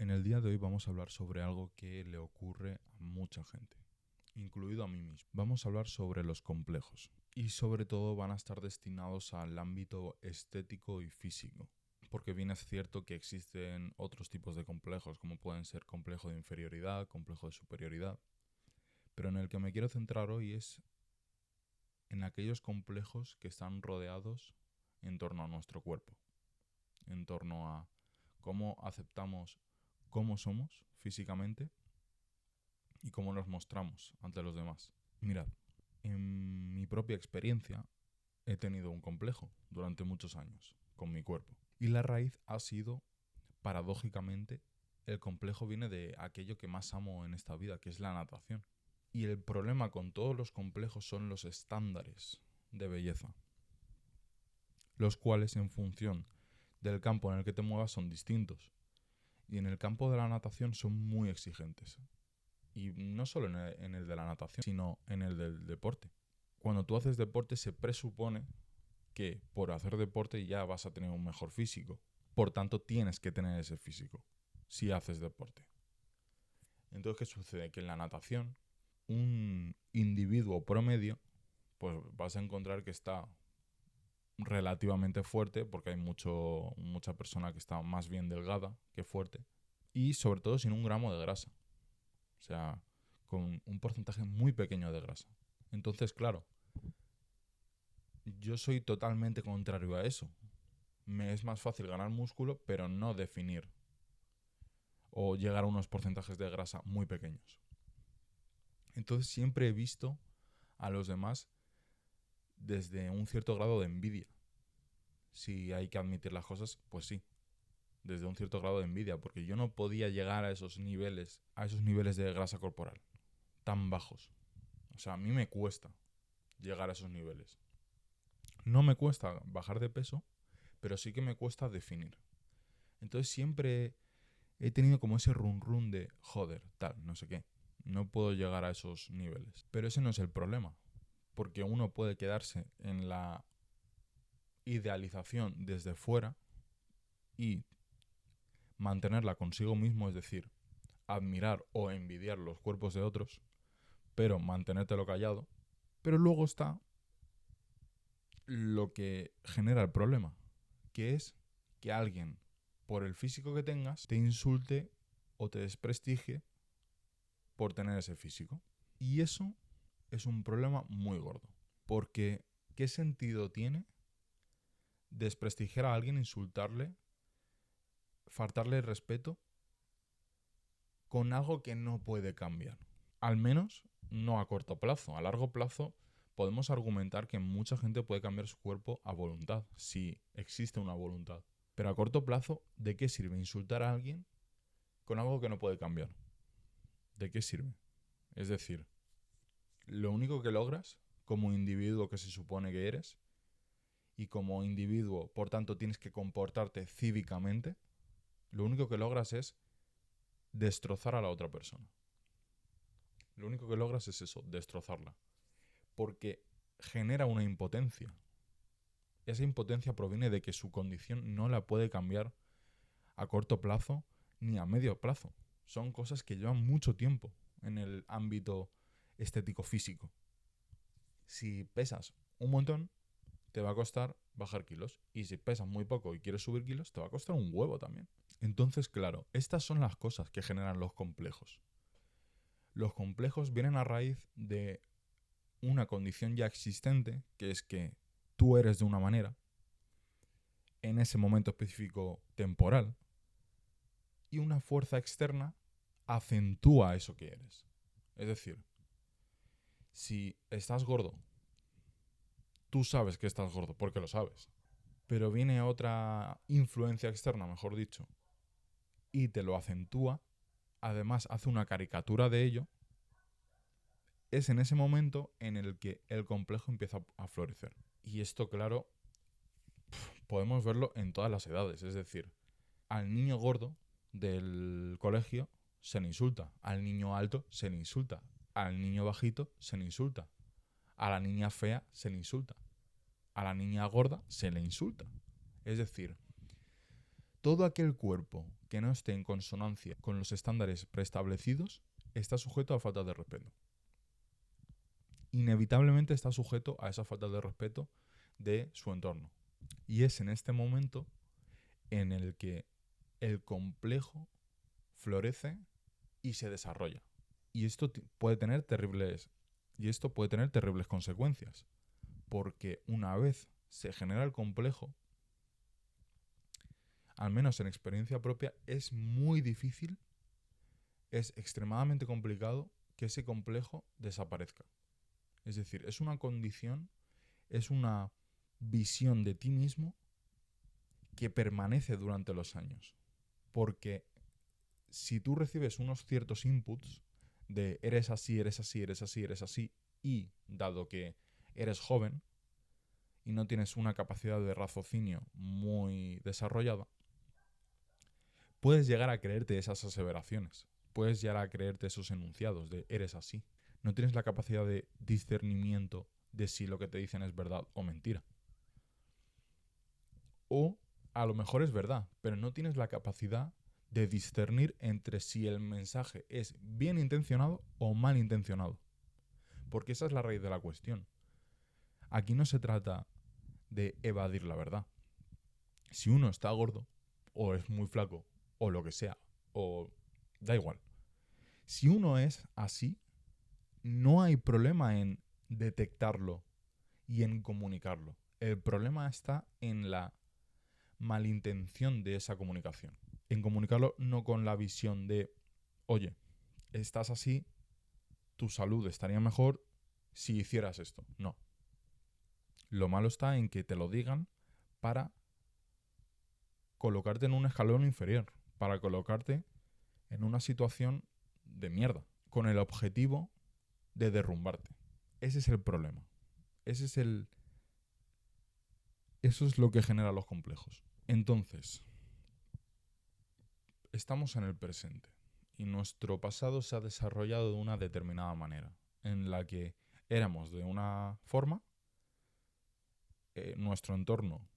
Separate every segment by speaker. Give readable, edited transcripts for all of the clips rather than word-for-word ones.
Speaker 1: En el día de hoy vamos a hablar sobre algo que le ocurre a mucha gente, incluido a mí mismo. Vamos a hablar sobre los complejos y sobre todo van a estar destinados al ámbito estético y físico, porque bien es cierto que existen otros tipos de complejos, como pueden ser complejo de inferioridad, complejo de superioridad, pero en el que me quiero centrar hoy es en aquellos complejos que están rodeados en torno a nuestro cuerpo, en torno a cómo aceptamos cómo somos físicamente y cómo nos mostramos ante los demás. Mirad, en mi propia experiencia he tenido un complejo durante muchos años con mi cuerpo. Y la raíz ha sido, paradójicamente, el complejo viene de aquello que más amo en esta vida, que es la natación. Y el problema con todos los complejos son los estándares de belleza, los cuales en función del campo en el que te muevas son distintos. Y en el campo de la natación son muy exigentes. Y no solo en el de la natación, sino en el del deporte. Cuando tú haces deporte se presupone que por hacer deporte ya vas a tener un mejor físico. Por tanto, tienes que tener ese físico si haces deporte. Entonces, ¿qué sucede? Que en la natación, un individuo promedio, pues vas a encontrar que está relativamente fuerte, porque hay mucha persona que está más bien delgada que fuerte, y sobre todo sin un gramo de grasa. O sea, con un porcentaje muy pequeño de grasa. Entonces, claro, yo soy totalmente contrario a eso. Me es más fácil ganar músculo, pero no definir o llegar a unos porcentajes de grasa muy pequeños. Entonces siempre he visto a los demás desde un cierto grado de envidia. Si hay que admitir las cosas, pues sí, desde un cierto grado de envidia, porque yo no podía llegar a esos niveles de grasa corporal tan bajos. O sea, a mí me cuesta llegar a esos niveles. No me cuesta bajar de peso, pero sí que me cuesta definir. Entonces siempre he tenido como ese run de, joder, tal, no sé qué. No puedo llegar a esos niveles. Pero ese no es el problema, porque uno puede quedarse en la idealización desde fuera y mantenerla consigo mismo, es decir, admirar o envidiar los cuerpos de otros, pero mantenértelo callado. Pero luego está lo que genera el problema, que es que alguien, por el físico que tengas, te insulte o te desprestigie por tener ese físico. Y eso es un problema muy gordo, porque ¿qué sentido tiene desprestigiar a alguien, insultarle, faltarle respeto con algo que no puede cambiar? Al menos no a corto plazo. A largo plazo podemos argumentar que mucha gente puede cambiar su cuerpo a voluntad, si existe una voluntad. Pero a corto plazo, ¿de qué sirve insultar a alguien con algo que no puede cambiar? ¿De qué sirve? Es decir, lo único que logras como individuo que se supone que eres, y como individuo, por tanto, tienes que comportarte cívicamente, lo único que logras es destrozar a la otra persona. Lo único que logras es eso, destrozarla. Porque genera una impotencia. Esa impotencia proviene de que su condición no la puede cambiar a corto plazo ni a medio plazo. Son cosas que llevan mucho tiempo en el ámbito estético físico. Si pesas un montón, te va a costar bajar kilos. Y si pesas muy poco y quieres subir kilos, te va a costar un huevo también. Entonces, claro, estas son las cosas que generan los complejos. Los complejos vienen a raíz de una condición ya existente, que es que tú eres de una manera, en ese momento específico temporal, y una fuerza externa acentúa eso que eres. Es decir, si estás gordo, tú sabes que estás gordo, porque lo sabes. Pero viene otra influencia externa, mejor dicho, y te lo acentúa, además hace una caricatura de ello, es en ese momento en el que el complejo empieza a florecer. Y esto, claro, podemos verlo en todas las edades. Es decir, al niño gordo del colegio se le insulta, al niño alto se le insulta, al niño bajito se le insulta, a la niña fea se le insulta, a la niña gorda se le insulta. Es decir, Todo aquel cuerpo que no esté en consonancia con los estándares preestablecidos está sujeto a falta de respeto. Inevitablemente está sujeto a esa falta de respeto de su entorno. Y es en este momento en el que el complejo florece y se desarrolla. Y esto puede tener terribles consecuencias. Porque una vez se genera el complejo, al menos en experiencia propia, es muy difícil, es extremadamente complicado que ese complejo desaparezca. Es decir, es una condición, es una visión de ti mismo que permanece durante los años. Porque si tú recibes unos ciertos inputs de eres así, eres así, eres así, eres así, y dado que eres joven y no tienes una capacidad de raciocinio muy desarrollada, puedes llegar a creerte esas aseveraciones, puedes llegar a creerte esos enunciados de eres así. No tienes la capacidad de discernimiento de si lo que te dicen es verdad o mentira. O a lo mejor es verdad, pero no tienes la capacidad de discernir entre si el mensaje es bien intencionado o mal intencionado. Porque esa es la raíz de la cuestión. Aquí no se trata de evadir la verdad. Si uno está gordo, o es muy flaco, o lo que sea, o da igual. Si uno es así, no hay problema en detectarlo y en comunicarlo. El problema está en la malintención de esa comunicación. En comunicarlo no con la visión de, oye, estás así, tu salud estaría mejor si hicieras esto. No. Lo malo está en que te lo digan para colocarte en un escalón inferior, para colocarte en una situación de mierda, con el objetivo de derrumbarte. Ese es el problema. Eso es lo que genera los complejos. Entonces, estamos en el presente y nuestro pasado se ha desarrollado de una determinada manera, en la que éramos de una forma, nuestro entorno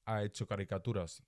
Speaker 1: ha hecho caricaturas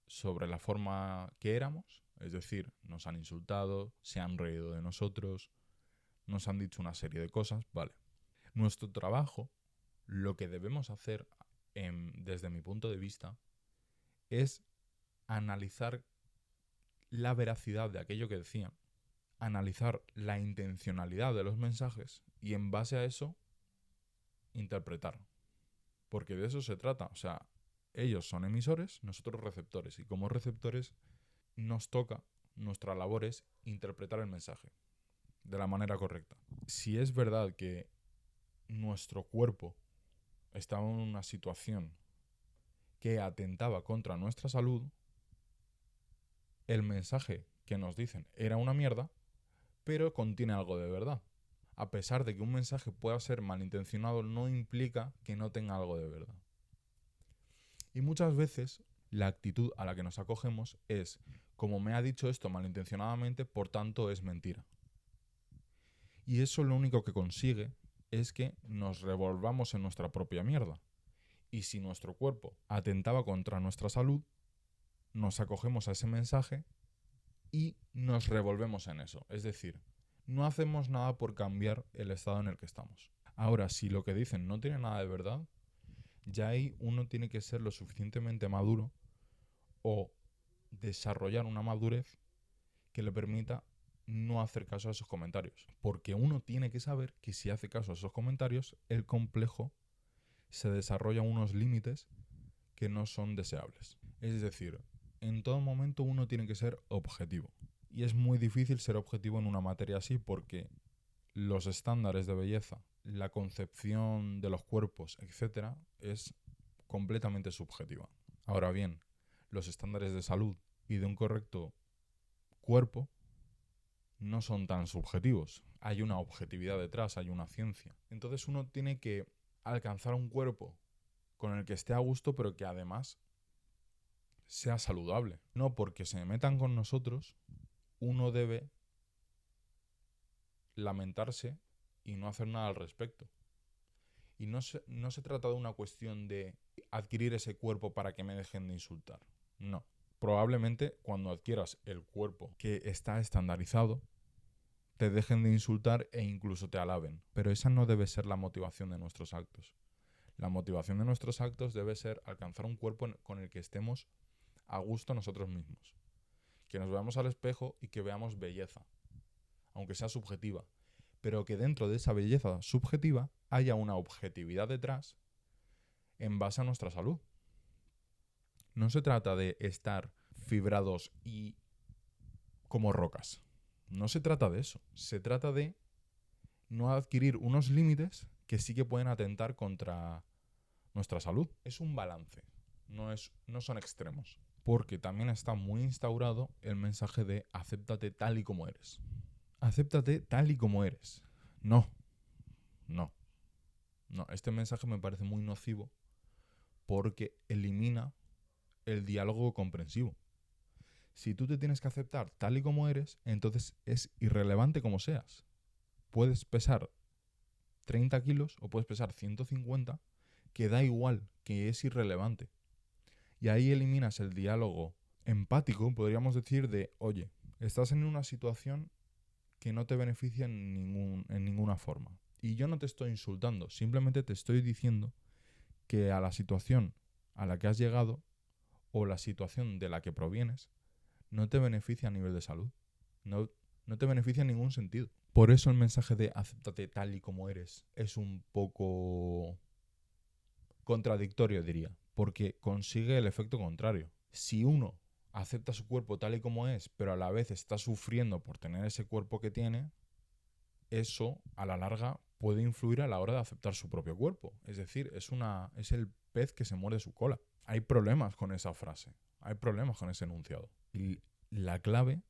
Speaker 1: sobre la forma que éramos, es decir, nos han insultado, se han reído de nosotros, nos han dicho una serie de cosas, vale. Nuestro trabajo, lo que debemos hacer, desde mi punto de vista, es analizar la veracidad de aquello que decían, analizar la intencionalidad de los mensajes y en base a eso interpretar. Porque de eso se trata. O sea, ellos son emisores, nosotros receptores. Y como receptores nos toca, nuestra labor es interpretar el mensaje de la manera correcta. Si es verdad que nuestro cuerpo estaba en una situación que atentaba contra nuestra salud, el mensaje que nos dicen era una mierda, pero contiene algo de verdad. A pesar de que un mensaje pueda ser malintencionado, no implica que no tenga algo de verdad. Y muchas veces la actitud a la que nos acogemos es, como me ha dicho esto malintencionadamente, por tanto es mentira. Y eso lo único que consigue es que nos revolvamos en nuestra propia mierda. Y si nuestro cuerpo atentaba contra nuestra salud, nos acogemos a ese mensaje y nos revolvemos en eso. Es decir, no hacemos nada por cambiar el estado en el que estamos. Ahora, si lo que dicen no tiene nada de verdad, ya ahí uno tiene que ser lo suficientemente maduro o desarrollar una madurez que le permita no hacer caso a esos comentarios. Porque uno tiene que saber que si hace caso a esos comentarios, el complejo se desarrolla unos límites que no son deseables. Es decir, en todo momento uno tiene que ser objetivo. Y es muy difícil ser objetivo en una materia así porque los estándares de belleza, la concepción de los cuerpos, etcétera, es completamente subjetiva. Ahora bien, los estándares de salud y de un correcto cuerpo no son tan subjetivos. Hay una objetividad detrás, hay una ciencia. Entonces uno tiene que alcanzar un cuerpo con el que esté a gusto, pero que además sea saludable. No porque se metan con nosotros, uno debe lamentarse y no hacer nada al respecto. Y no se trata de una cuestión de adquirir ese cuerpo para que me dejen de insultar. No. probablemente cuando adquieras el cuerpo que está estandarizado, te dejen de insultar e incluso te alaben. Pero esa no debe ser la motivación de nuestros actos. La motivación de nuestros actos debe ser alcanzar un cuerpo con el que estemos a gusto nosotros mismos. Que nos veamos al espejo y que veamos belleza, aunque sea subjetiva. Pero que dentro de esa belleza subjetiva haya una objetividad detrás en base a nuestra salud. No se trata de estar fibrados y como rocas. No se trata de eso. Se trata de no adquirir unos límites que sí que pueden atentar contra nuestra salud. Es un balance, no son extremos. Porque también está muy instaurado el mensaje de acéptate tal y como eres. Acéptate tal y como eres. No. Este mensaje me parece muy nocivo porque elimina el diálogo comprensivo. Si tú te tienes que aceptar tal y como eres, entonces es irrelevante como seas. Puedes pesar 30 kilos o puedes pesar 150, que da igual, que es irrelevante. Y ahí eliminas el diálogo empático, podríamos decir, de, oye, estás en una situación que no te beneficia en ninguna forma. Y yo no te estoy insultando, simplemente te estoy diciendo que a la situación a la que has llegado o la situación de la que provienes no te beneficia a nivel de salud. No te beneficia en ningún sentido. Por eso el mensaje de acéptate tal y como eres es un poco contradictorio, diría, porque consigue el efecto contrario. Si uno acepta su cuerpo tal y como es, pero a la vez está sufriendo por tener ese cuerpo que tiene, eso a la larga puede influir a la hora de aceptar su propio cuerpo. Es decir, es el pez que se muerde su cola. Hay problemas con esa frase, hay problemas con ese enunciado. Y la clave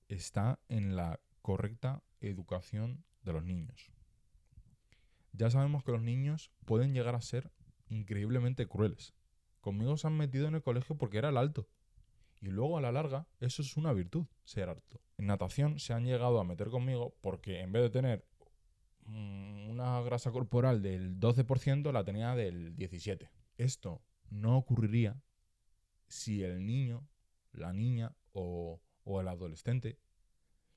Speaker 1: está en la correcta educación de los niños. Ya sabemos que los niños pueden llegar a ser increíblemente crueles. Conmigo se han metido en el colegio porque era el alto. Y luego a la larga eso es una virtud, ser alto. En natación se han llegado a meter conmigo porque en vez de tener una grasa corporal del 12%, la tenía del 17%. Esto no ocurriría si el niño, la niña o el adolescente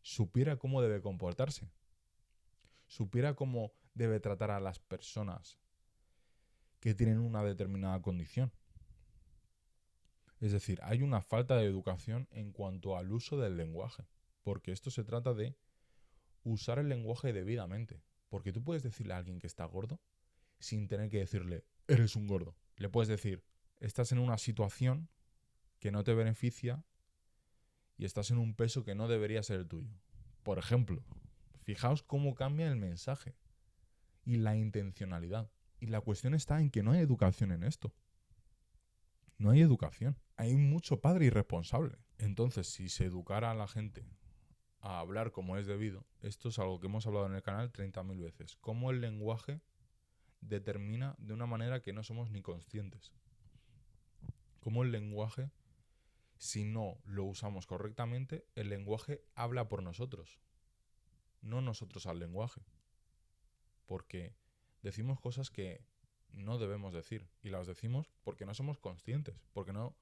Speaker 1: supiera cómo debe comportarse. Supiera cómo debe tratar a las personas que tienen una determinada condición. Es decir, hay una falta de educación en cuanto al uso del lenguaje, porque esto se trata de usar el lenguaje debidamente. Porque tú puedes decirle a alguien que está gordo sin tener que decirle, eres un gordo. Le puedes decir, estás en una situación que no te beneficia y estás en un peso que no debería ser el tuyo. Por ejemplo, fijaos cómo cambia el mensaje y la intencionalidad. Y la cuestión está en que no hay educación en esto. No hay educación. Hay mucho padre irresponsable. Entonces, si se educara a la gente a hablar como es debido, esto es algo que hemos hablado en el canal 30.000 veces. Cómo el lenguaje determina de una manera que no somos ni conscientes. Cómo el lenguaje, si no lo usamos correctamente, el lenguaje habla por nosotros. No nosotros al lenguaje. Porque decimos cosas que no debemos decir. Y las decimos porque no somos conscientes. Porque no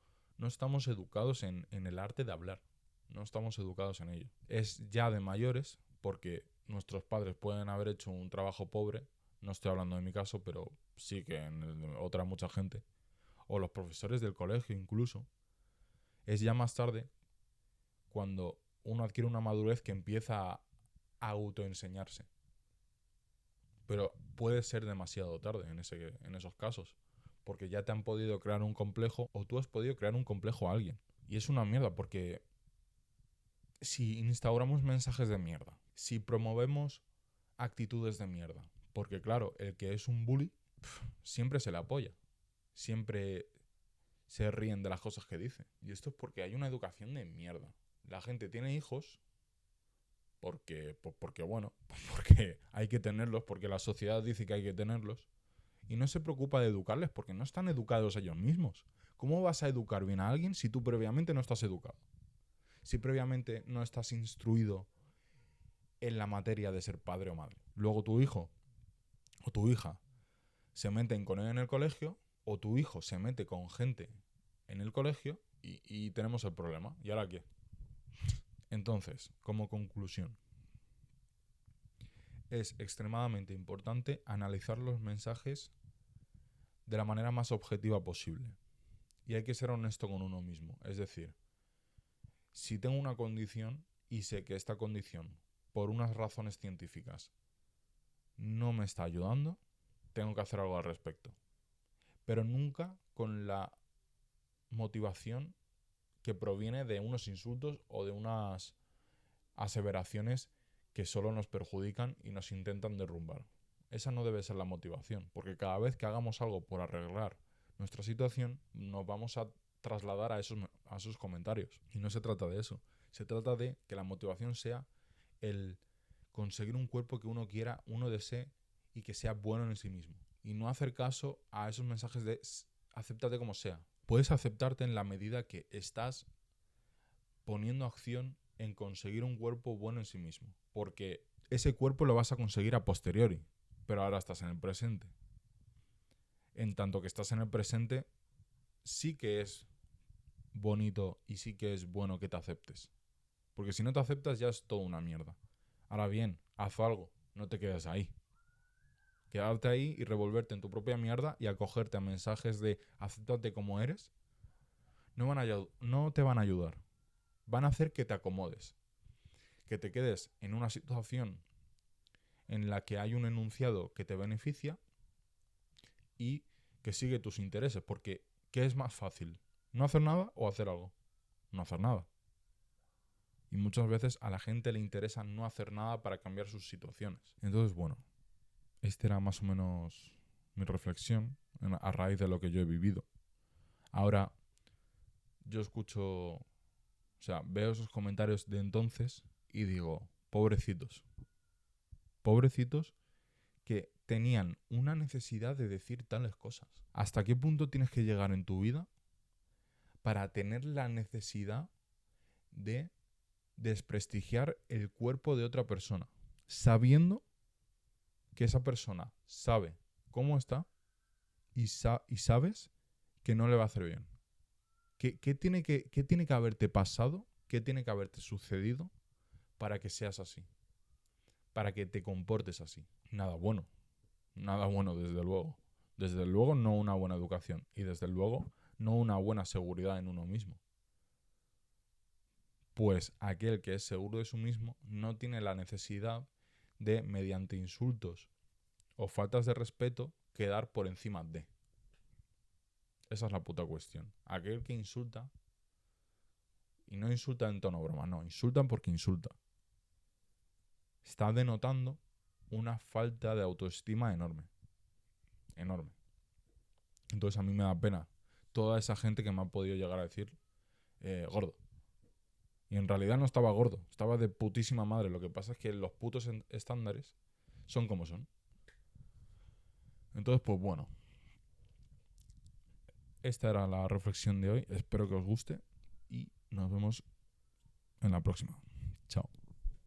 Speaker 1: estamos educados en el arte de hablar. No estamos educados en ello. Es ya de mayores porque nuestros padres pueden haber hecho un trabajo pobre. No estoy hablando de mi caso, pero sí que en otra mucha gente. O los profesores del colegio incluso. Es ya más tarde cuando uno adquiere una madurez que empieza a autoenseñarse. Pero puede ser demasiado tarde en esos casos. Porque ya te han podido crear un complejo o tú has podido crear un complejo a alguien. Y es una mierda porque si instauramos mensajes de mierda, si promovemos actitudes de mierda, porque claro, el que es un bully siempre se le apoya. Siempre se ríen de las cosas que dice. Y esto es porque hay una educación de mierda. La gente tiene hijos porque hay que tenerlos, porque la sociedad dice que hay que tenerlos, y no se preocupa de educarles porque no están educados ellos mismos. ¿Cómo vas a educar bien a alguien si tú previamente no estás educado? Si previamente no estás instruido en la materia de ser padre o madre. Luego tu hijo o tu hija se meten con él en el colegio, o tu hijo se mete con gente en el colegio, y tenemos el problema. ¿Y ahora qué? Entonces, como conclusión, es extremadamente importante analizar los mensajes de la manera más objetiva posible. Y hay que ser honesto con uno mismo. Es decir, si tengo una condición y sé que esta condición, por unas razones científicas, no me está ayudando, tengo que hacer algo al respecto. Pero nunca con la motivación que proviene de unos insultos o de unas aseveraciones que solo nos perjudican y nos intentan derrumbar. Esa no debe ser la motivación, porque cada vez que hagamos algo por arreglar nuestra situación, nos vamos a trasladar a esos comentarios. Y no se trata de eso. Se trata de que la motivación sea el conseguir un cuerpo que uno quiera, uno desee y que sea bueno en sí mismo. Y no hacer caso a esos mensajes de acéptate como sea. Puedes aceptarte en la medida que estás poniendo acción en conseguir un cuerpo bueno en sí mismo. Porque ese cuerpo lo vas a conseguir a posteriori, pero ahora estás en el presente. En tanto que estás en el presente, sí que es bonito y sí que es bueno que te aceptes. Porque si no te aceptas ya es toda una mierda. Ahora bien, haz algo, no te quedes ahí. Quedarte ahí y revolverte en tu propia mierda y acogerte a mensajes de acéptate como eres, no te van a ayudar. Van a hacer que te acomodes. Que te quedes en una situación en la que hay un enunciado que te beneficia y que sigue tus intereses. Porque, ¿qué es más fácil? ¿No hacer nada o hacer algo? No hacer nada. Y muchas veces a la gente le interesa no hacer nada para cambiar sus situaciones. Entonces, bueno, esta era más o menos mi reflexión a raíz de lo que yo he vivido. Ahora, yo escucho, o sea, veo esos comentarios de entonces y digo, pobrecitos. Pobrecitos que tenían una necesidad de decir tales cosas. ¿Hasta qué punto tienes que llegar en tu vida para tener la necesidad de desprestigiar el cuerpo de otra persona, sabiendo que esa persona sabe cómo está y sabes que no le va a hacer bien? ¿Qué tiene que haberte pasado? ¿Qué tiene que haberte sucedido para que seas así? Para que te comportes así. Nada bueno. Nada bueno, desde luego. Desde luego no una buena educación. Y desde luego no una buena seguridad en uno mismo. Pues aquel que es seguro de sí mismo no tiene la necesidad de, mediante insultos o faltas de respeto, quedar por encima de. Esa es la puta cuestión. Aquel que insulta, y no insulta en tono broma, no, insultan porque insulta, está denotando una falta de autoestima enorme. Enorme. Entonces a mí me da pena toda esa gente que me ha podido llegar a decir gordo. Y en realidad no estaba gordo, estaba de putísima madre. Lo que pasa es que los putos estándares son como son. Entonces, pues bueno. Esta era la reflexión de hoy. Espero que os guste y nos vemos en la próxima. Chao.